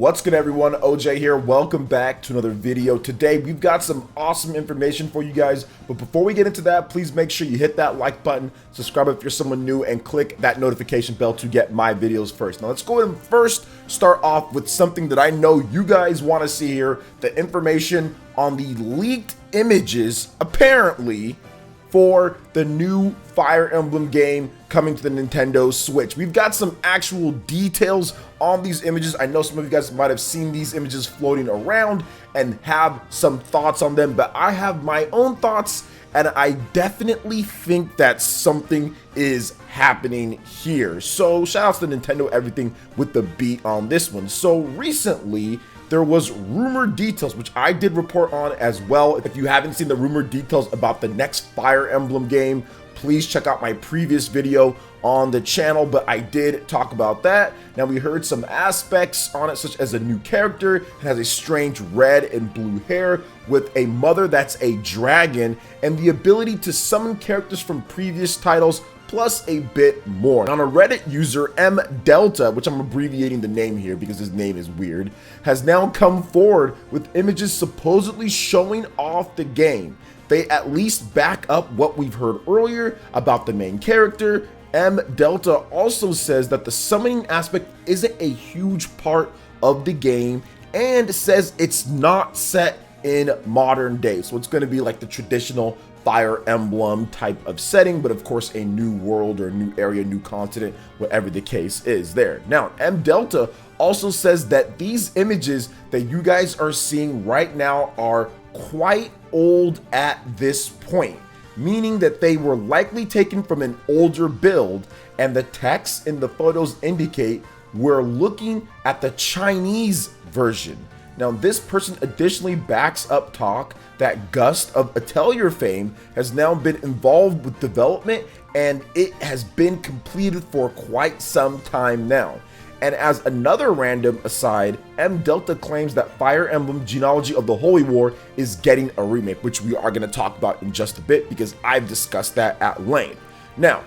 What's good, everyone? OJ here. Welcome back to another video. Today we've got some awesome information for you guys, but before we get into that, please make sure you hit that like button, subscribe if you're someone new, and click that notification bell to get my videos first. Now let's go ahead and first start off with something that I know you guys want to see here: the information on the leaked images apparently for the new Fire Emblem game coming to the Nintendo Switch. We've got some actual details on these images. I know some of you guys might have seen these images floating around and have some thoughts on them, but I have my own thoughts, and I definitely think that something is happening here. So shout out to Nintendo Everything with the beat on this one. So recently, there was rumored details, which I did report on as well. If you haven't seen the rumored details about the next Fire Emblem game, please check out my previous video on the channel, but I did talk about that. Now, we heard some aspects on it, such as a new character. It has a strange red and blue hair with a mother that's a dragon, and the ability to summon characters from previous titles, plus a bit more. On a Reddit user, M Delta, which I'm abbreviating the name here because his name is weird, has now come forward with images supposedly showing off the game. They at least back up what we've heard earlier about the main character. M Delta also says that the summoning aspect isn't a huge part of the game and says it's not set in modern day. So it's going to be like the traditional Fire Emblem type of setting, but of course a new world or a new area, new continent, whatever the case is there. Now, M Delta also says that these images that you guys are seeing right now are quite old at this point, meaning that they were likely taken from an older build, and the text in the photos indicate we're looking at the Chinese version. Now, this person additionally backs up talk that Gust of Atelier fame has now been involved with development, and it has been completed for quite some time now. And as another random aside, M Delta claims that Fire Emblem Genealogy of the Holy War is getting a remake, which we are going to talk about in just a bit because I've discussed that at length. Now,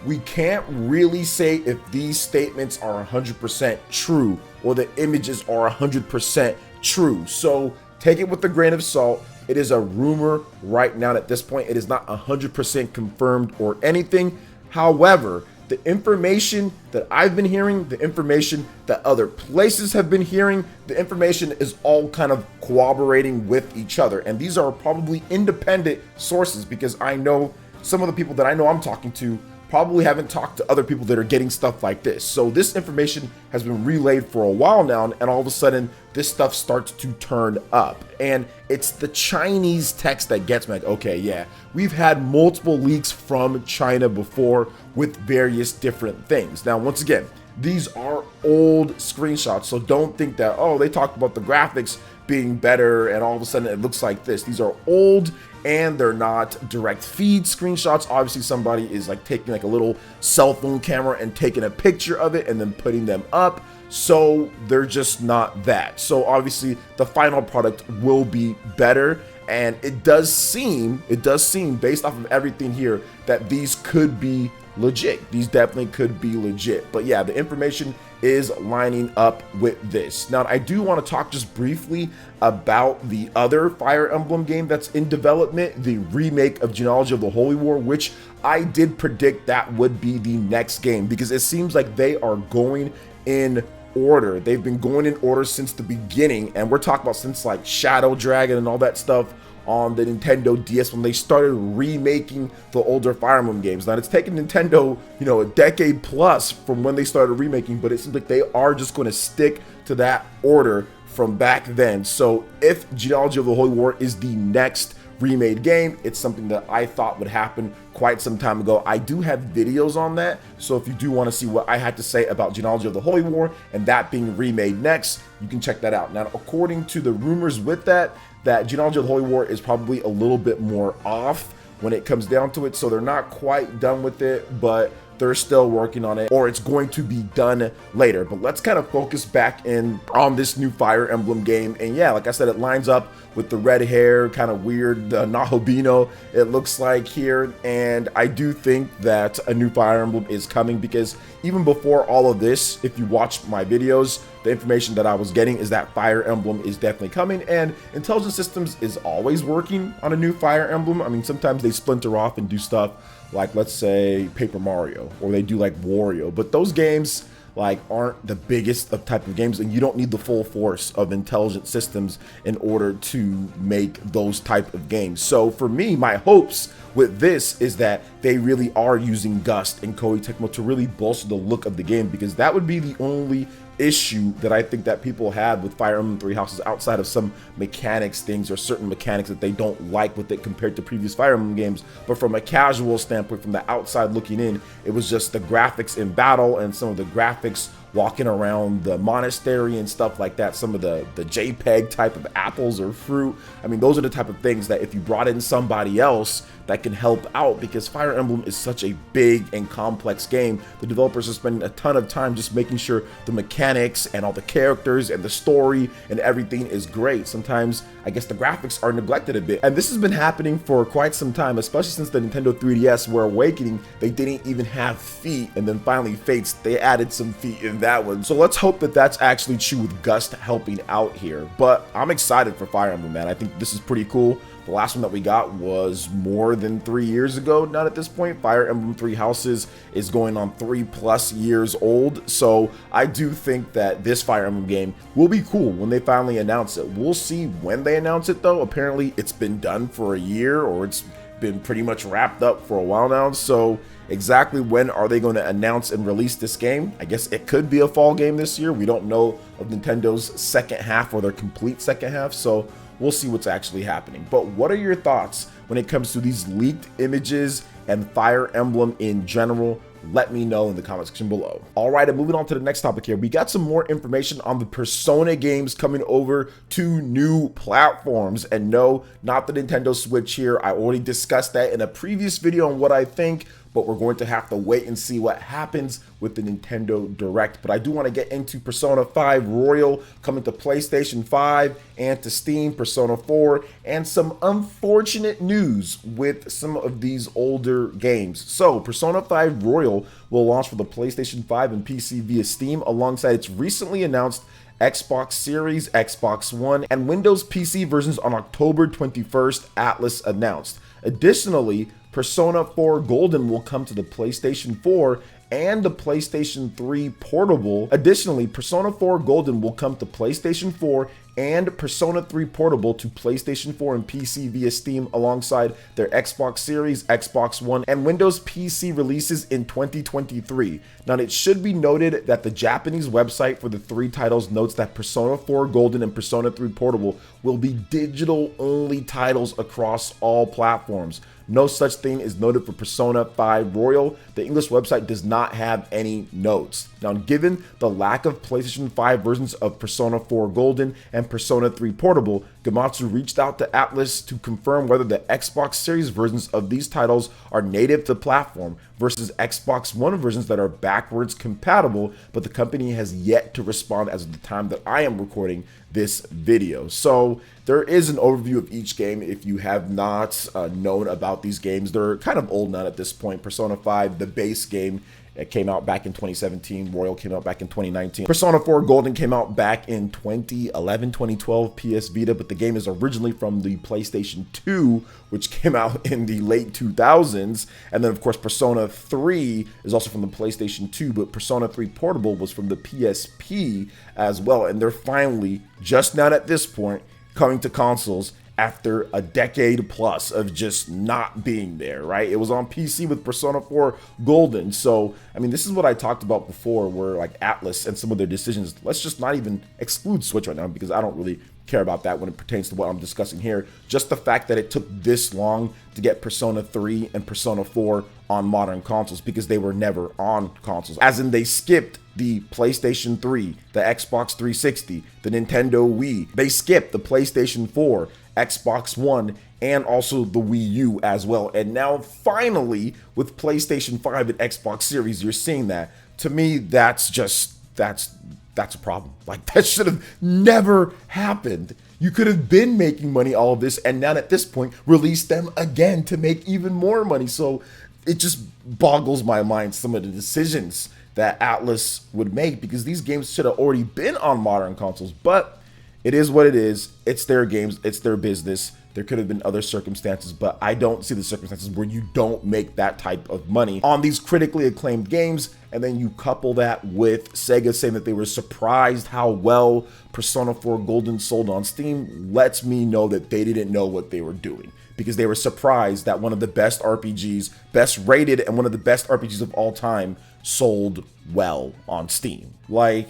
we can't really say if these statements are 100% true or the images are 100% true. So take it with a grain of salt. It is a rumor right now. At this point, it is not 100% confirmed or anything. However, the information that I've been hearing, the information that other places have been hearing, the information is all kind of corroborating with each other. And these are probably independent sources because I know some of the people that I know I'm talking to probably haven't talked to other people that are getting stuff like this. So this information has been relayed for a while now, and all of a sudden this stuff starts to turn up. And it's the Chinese text that gets me like, okay, yeah, we've had multiple leaks from China before with various different things. Now, once again, these are old screenshots, so don't think that, oh, they talked about the graphics being better and all of a sudden it looks like this. These are old and they're not direct feed screenshots. Obviously somebody is like taking like a little cell phone camera and taking a picture of it and then putting them up. So they're just not that. So obviously the final product will be better, and it does seem based off of everything here that these could be legit. These definitely could be legit. But yeah, the information is lining up with this. Now, I do want to talk just briefly about the other Fire Emblem game that's in development, the remake of Genealogy of the Holy War, which I did predict that would be the next game because it seems like they are going in order. They've been going in order since the beginning, and we're talking about since like Shadow Dragon and all that stuff on the Nintendo DS when they started remaking the older Fire Emblem games. Now, it's taken Nintendo, a decade plus from when they started remaking, but it seems like they are just going to stick to that order from back then. So if Genealogy of the Holy War is the next remade game, it's something that I thought would happen quite some time ago. I do have videos on that, so if you do want to see what I had to say about Genealogy of the Holy War and that being remade next, you can check that out. Now, according to the rumors with that Genealogy of the Holy War is probably a little bit more off when it comes down to it, so they're not quite done with it, but they're still working on it, or it's going to be done later. But let's kind of focus back in on this new Fire Emblem game. And yeah, like I said, it lines up with the red hair, kind of weird, the Nahobino it looks like here. And I do think that a new Fire Emblem is coming, because even before all of this, if you watch my videos, the information that I was getting is that Fire Emblem is definitely coming, and Intelligent Systems is always working on a new Fire Emblem. I mean, sometimes they splinter off and do stuff like, let's say, Paper Mario, or they do like Wario, but those games like aren't the biggest of type of games, and you don't need the full force of Intelligent Systems in order to make those type of games. So for me, my hopes with this is that they really are using Gust and Koei Tecmo to really bolster the look of the game, because that would be the only issue that I think that people had with Fire Emblem Three Houses, outside of some mechanics things or certain mechanics that they don't like with it compared to previous Fire Emblem games. But from a casual standpoint, from the outside looking in, it was just the graphics in battle and some of the graphics walking around the monastery and stuff like that, some of the JPEG type of apples or fruit. I mean, those are the type of things that if you brought in somebody else that can help out, because Fire Emblem is such a big and complex game, the developers are spending a ton of time just making sure the mechanics and all the characters and the story and everything is great. Sometimes I guess the graphics are neglected a bit, and this has been happening for quite some time, especially since the Nintendo 3DS, where Awakening, they didn't even have feet, and then finally Fates, they added some feet in that one. So let's hope that that's actually true with Gust helping out here. But I'm excited for Fire Emblem, man. I think this is pretty cool. The last one that we got was more than 3 years ago. Not at this point. Fire Emblem Three Houses is going on 3+ years old. So I do think that this Fire Emblem game will be cool when they finally announce it. We'll see when they announce it though. Apparently it's been done for a year, or it's been pretty much wrapped up for a while now. So exactly when are they going to announce and release this game? I guess it could be a fall game this year. We don't know of Nintendo's second half or their complete second half. So we'll see what's actually happening. But what are your thoughts when it comes to these leaked images and Fire Emblem in general? Let me know in the comment section below. All right, and moving on to the next topic here. We got some more information on the Persona games coming over to new platforms. And no, not the Nintendo Switch here. I already discussed that in a previous video on what I think, but we're going to have to wait and see what happens with the Nintendo Direct. But I do want to get into Persona 5 Royal coming to PlayStation 5 and to Steam, Persona 4, and some unfortunate news with some of these older games. So Persona 5 Royal will launch for the PlayStation 5 and PC via Steam alongside its recently announced Xbox Series, Xbox One, and Windows PC versions on October 21st, Atlas announced. Additionally, Persona 4 Golden will come to the PlayStation 4 and the PlayStation 3 Portable. Additionally, Persona 4 Golden will come to PlayStation 4 and Persona 3 Portable to PlayStation 4 and PC via Steam alongside their Xbox Series, Xbox One, and Windows PC releases in 2023. Now, it should be noted that the Japanese website for the three titles notes that Persona 4 Golden and Persona 3 Portable will be digital-only titles across all platforms. No such thing is noted for Persona 5 Royal. The English website does not have any notes. Now, given the lack of PlayStation 5 versions of Persona 4 Golden and Persona 3 Portable, Gematsu reached out to Atlas to confirm whether the Xbox Series versions of these titles are native to the platform versus Xbox One versions that are backwards compatible, but the company has yet to respond as of the time that I am recording this video. So there is an overview of each game if you have not known about these games. They're kind of old now at this point. Persona 5, the base game, it came out back in 2017. Royal came out back in 2019. Persona 4 Golden came out back in 2011, 2012 PS Vita, but the game is originally from the PlayStation 2, which came out in the late 2000s. And then, of course, Persona 3 is also from the PlayStation 2, but Persona 3 Portable was from the PSP as well. And they're finally, just now at this point, coming to consoles after a decade plus of just not being there, right? It was on PC with Persona 4 Golden. So, I mean, this is what I talked about before, where like Atlas and some of their decisions, let's just not even exclude Switch right now, because I don't really care about that when it pertains to what I'm discussing here. Just the fact that it took this long to get Persona 3 and Persona 4 on modern consoles, because they were never on consoles. As in, they skipped the PlayStation 3, the Xbox 360, the Nintendo Wii. They skipped the PlayStation 4, Xbox One, and also the Wii U as well. And now finally with PlayStation 5 and Xbox Series, you're seeing that. To me, that's a problem. Like, that should have never happened. You could have been making money all of this, and now at this point release them again to make even more money. So it just boggles my mind, some of the decisions that Atlas would make, because these games should have already been on modern consoles. But it is what it is. It's their games. It's their business. There could have been other circumstances, but I don't see the circumstances where you don't make that type of money on these critically acclaimed games. And then you couple that with Sega saying that they were surprised how well Persona 4 Golden sold on Steam, lets me know that they didn't know what they were doing, because they were surprised that one of the best RPGs, best rated and one of the best RPGs of all time, sold well on Steam. Like,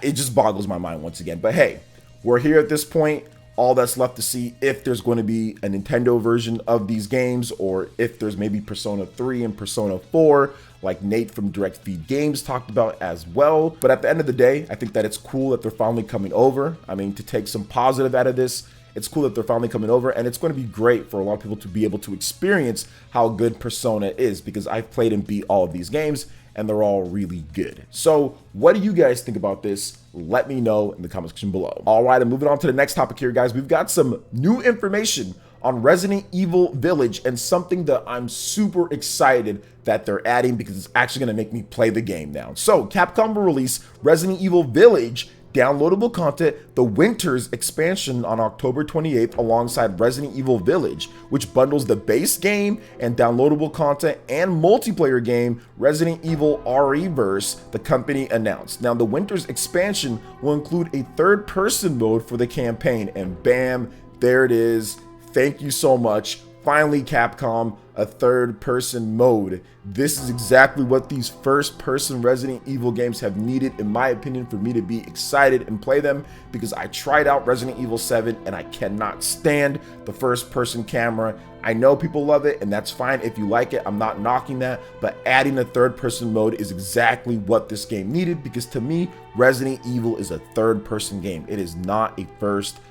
it just boggles my mind once again. But hey, we're here at this point. All that's left to see if there's going to be a Nintendo version of these games, or if there's maybe Persona 3 and Persona 4, like Nate from Direct Feed Games talked about as well. But at the end of the day, I think that it's cool that they're finally coming over. I mean, to take some positive out of this, it's cool that they're finally coming over, and it's going to be great for a lot of people to be able to experience how good Persona is, because I've played and beat all of these games, and they're all really good. So what do you guys think about this? Let me know in the comment section below. All right, and moving on to the next topic here, guys. We've got some new information on Resident Evil Village, and something that I'm super excited that they're adding, because it's actually going to make me play the game now. So Capcom will release Resident Evil Village downloadable content, the Winter's expansion, on October 28th alongside Resident Evil Village, which bundles the base game and downloadable content and multiplayer game Resident Evil RE-verse, the company announced. Now, the Winter's expansion will include a third-person mode for the campaign, and bam, there it is. Thank you so much. Finally, Capcom, a third-person mode. This is exactly what these first-person Resident Evil games have needed, in my opinion, for me to be excited and play them, because I tried out Resident Evil 7 and I cannot stand the first-person camera. I know people love it, and that's fine if you like it. I'm not knocking that, but adding a third-person mode is exactly what this game needed, because to me, Resident Evil is a third-person game. It is not a first-person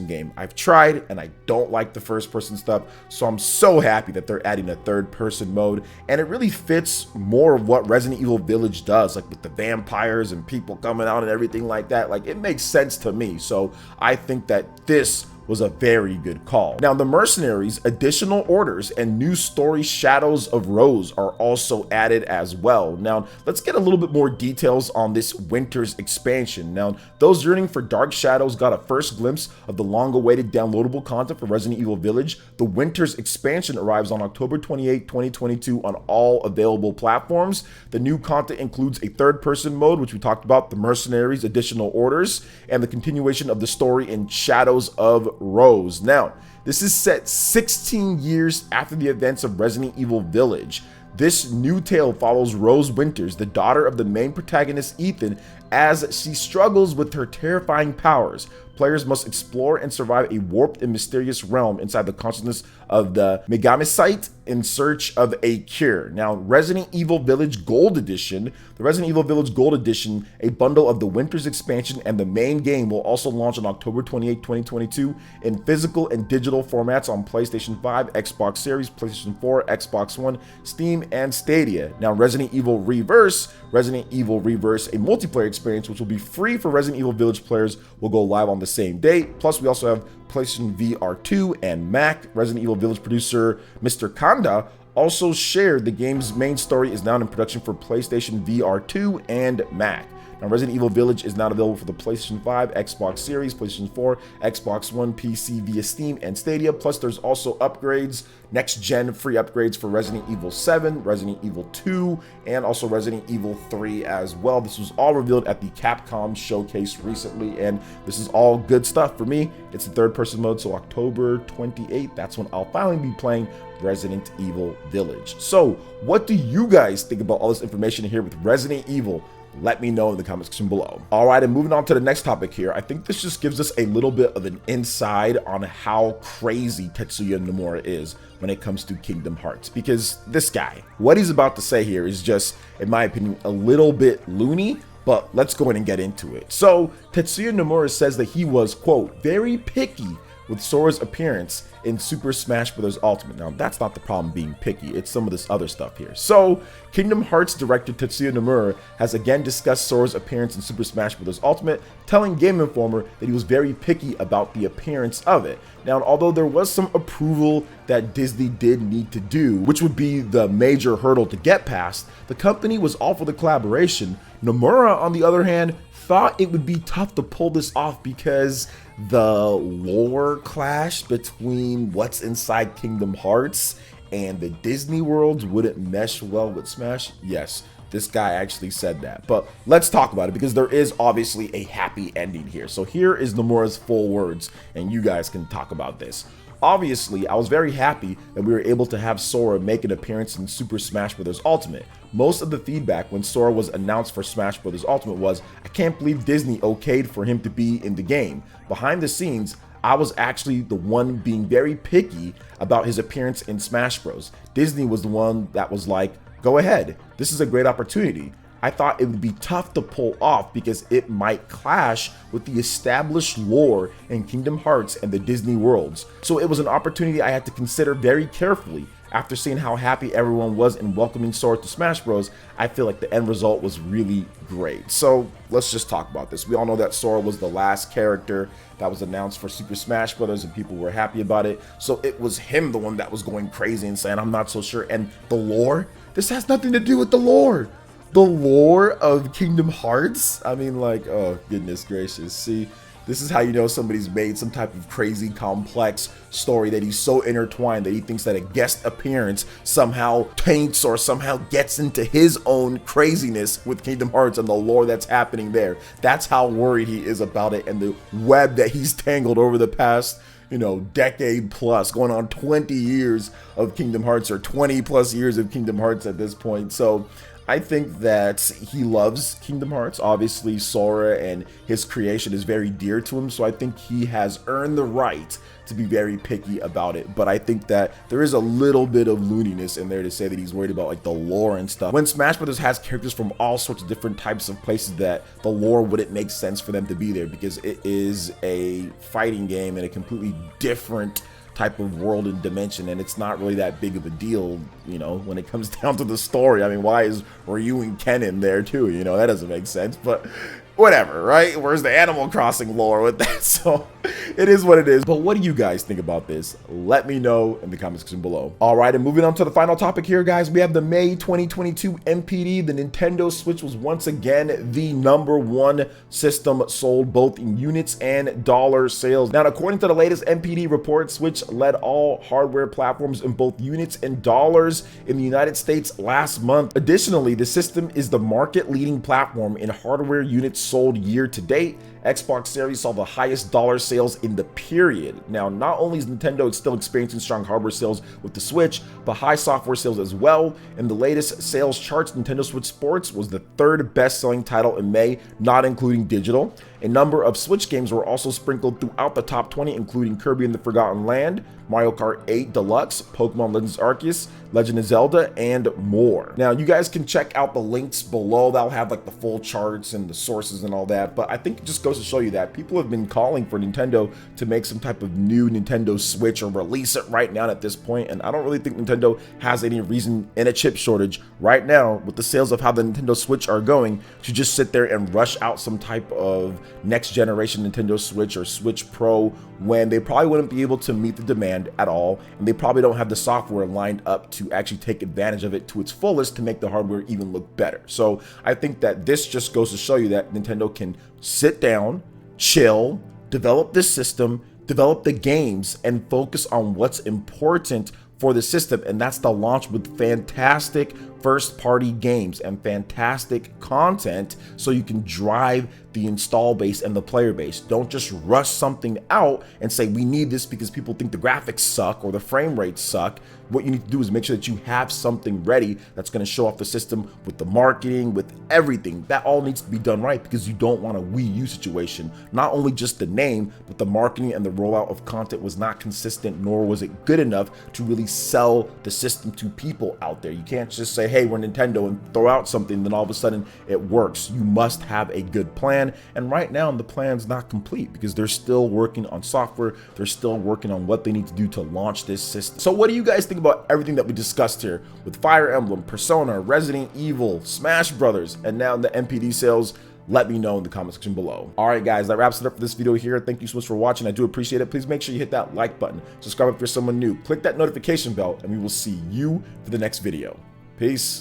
game. I've tried and I don't like the first person stuff, so I'm so happy that they're adding a third person mode, and it really fits more of what Resident Evil Village does, like with the vampires and people coming out and everything like that. Like, it makes sense to me, so I think that this was a very good call. Now, the Mercenaries, additional orders, and new story Shadows of Rose are also added as well. Now, let's get a little bit more details on this Winter's expansion. Now, those yearning for Dark Shadows got a first glimpse of the long-awaited downloadable content for Resident Evil Village. The Winter's expansion arrives on October 28, 2022 on all available platforms. The new content includes a third-person mode, which we talked about, the Mercenaries, additional orders, and the continuation of the story in Shadows of Rose. Now, this is set 16 years after the events of Resident Evil Village. This new tale follows Rose Winters, the daughter of the main protagonist Ethan, as she struggles with her terrifying powers. Players must explore and survive a warped and mysterious realm inside the consciousness of the Megamycete in search of a cure. Now, Resident Evil Village Gold Edition, the Resident Evil Village Gold Edition, a bundle of the Winter's expansion and the main game, will also launch on October 28, 2022 in physical and digital formats on PlayStation 5, Xbox Series, PlayStation 4, Xbox One, Steam, and Stadia. Now, Resident Evil Reverse, a multiplayer experience which will be free for Resident Evil Village players, will go live on the same day. Plus, we also have PlayStation VR 2 and Mac. Resident Evil Village producer Mr. Kanda also shared the game's main story is now in production for PlayStation VR 2 and Mac. Now, Resident Evil Village is now available for the PlayStation 5, Xbox Series, PlayStation 4, Xbox One, PC via Steam and Stadia. Plus, there's also upgrades, next-gen free upgrades for Resident Evil 7, Resident Evil 2, and also Resident Evil 3 as well. This was all revealed at the Capcom showcase recently, and this is all good stuff for me. It's the third-person mode, so October 28th, that's when I'll finally be playing Resident Evil Village. So, what do you guys think about all this information here with Resident Evil? Let me know in the comment section below. All right, and moving on to the next topic here, I think this just gives us a little bit of an inside on how crazy Tetsuya Nomura is when it comes to Kingdom Hearts, because this guy, what he's about to say here is just, in my opinion, a little bit loony, but let's go in and get into it. So, Tetsuya Nomura says that he was, quote, very picky with Sora's appearance in Super Smash Bros. Ultimate. Now, that's not the problem being picky, it's some of this other stuff here. So, Kingdom Hearts director Tetsuya Nomura has again discussed Sora's appearance in Super Smash Bros. Ultimate, telling Game Informer that he was very picky about the appearance of it. Now, although there was some approval that Disney did need to do, which would be the major hurdle to get past, the company was all for the collaboration. Nomura, on the other hand, thought it would be tough to pull this off because the lore clash between what's inside Kingdom Hearts and the Disney worlds wouldn't mesh well with Smash. Yes, this guy actually said that. But let's talk about it because there is obviously a happy ending here. So here is Nomura's full words, and you guys can talk about this. Obviously, I was very happy that we were able to have Sora make an appearance in Super Smash Bros. Ultimate. Most of the feedback when Sora was announced for Smash Bros. Ultimate was, I can't believe Disney okayed for him to be in the game. Behind the scenes, I was actually the one being very picky about his appearance in Smash Bros. Disney was the one that was like, go ahead, this is a great opportunity. I thought it would be tough to pull off because it might clash with the established lore in Kingdom Hearts and the Disney worlds. So it was an opportunity I had to consider very carefully. After seeing how happy everyone was in welcoming Sora to Smash Bros, I feel like the end result was really great. So let's just talk about this. We all know that Sora was the last character that was announced for Super Smash Bros. And people were happy about it. So it was him the one that was going crazy and saying, I'm not so sure. And the lore? This has nothing to do with the lore. The lore of Kingdom Hearts? I mean, like, oh, goodness gracious. See, this is how you know somebody's made some type of crazy, complex story that he's so intertwined that he thinks that a guest appearance somehow taints or somehow gets into his own craziness with Kingdom Hearts and the lore that's happening there. That's how worried he is about it and the web that he's tangled over the past, you know, decade plus, going on 20 years of Kingdom Hearts, or 20 plus years of Kingdom Hearts at this point. So I think that he loves Kingdom Hearts. Obviously, Sora and his creation is very dear to him, so I think he has earned the right to be very picky about it. But I think that there is a little bit of looniness in there to say that he's worried about like the lore and stuff. When Smash Bros. Has characters from all sorts of different types of places that the lore wouldn't make sense for them to be there because it is a fighting game in a completely different type of world and dimension, and it's not really that big of a deal, you know, when it comes down to the story. I mean, why is Ryu and Ken in there too? You know, that doesn't make sense, but whatever, right? Where's the Animal Crossing lore with that? So it is what it is. But what do you guys think about this? Let me know in the comment section below. All right, and moving on to the final topic here, guys, we have the May 2022 MPD. The Nintendo Switch was once again the #1 system sold both in units and dollar sales. Now, according to the latest MPD report, Switch led all hardware platforms in both units and dollars in the United States last month. Additionally, the system is the market-leading platform in hardware units sold year to date. Xbox Series saw the highest dollar sales in the period. Now, not only is Nintendo still experiencing strong hardware sales with the Switch, but high software sales as well. In the latest sales charts, Nintendo Switch Sports was the 3rd best-selling title in May, not including digital. A number of Switch games were also sprinkled throughout the top 20, including Kirby and the Forgotten Land, Mario Kart 8 Deluxe, Pokemon Legends Arceus, Legend of Zelda, and more. Now, you guys can check out the links below. That'll have like the full charts and the sources and all that, but I think it just goes to show you that people have been calling for Nintendo to make some type of new Nintendo Switch or release it right now at this point, and I don't really think Nintendo has any reason in a chip shortage right now with the sales of how the Nintendo Switch are going to just sit there and rush out some type of next generation Nintendo Switch or Switch Pro when they probably wouldn't be able to meet the demand at all, and they probably don't have the software lined up to actually take advantage of it to its fullest to make the hardware even look better. So I think that this just goes to show you that Nintendo can sit down, chill, develop this system, develop the games, and focus on what's important for the system, and that's the launch with fantastic first-party games and fantastic content so you can drive the install base and the player base. Don't just rush something out and say we need this because people think the graphics suck or the frame rates suck. What you need to do is make sure that you have something ready that's going to show off the system with the marketing, with everything. That all needs to be done right because you don't want a Wii U situation. Not only just the name, but the marketing and the rollout of content was not consistent, nor was it good enough to really sell the system to people out there. You can't just say, hey, we're Nintendo, and throw out something, then all of a sudden it works. You must have a good plan. And right now the plan's not complete because they're still working on software. They're still working on what they need to do to launch this system. So what do you guys think about everything that we discussed here with Fire Emblem, Persona, Resident Evil, Smash Brothers, and now the NPD sales? Let me know in the comment section below. All right, guys, that wraps it up for this video here. Thank you so much for watching. I do appreciate it. Please make sure you hit that like button. Subscribe if you're someone new. Click that notification bell, and we will see you for the next video. Peace.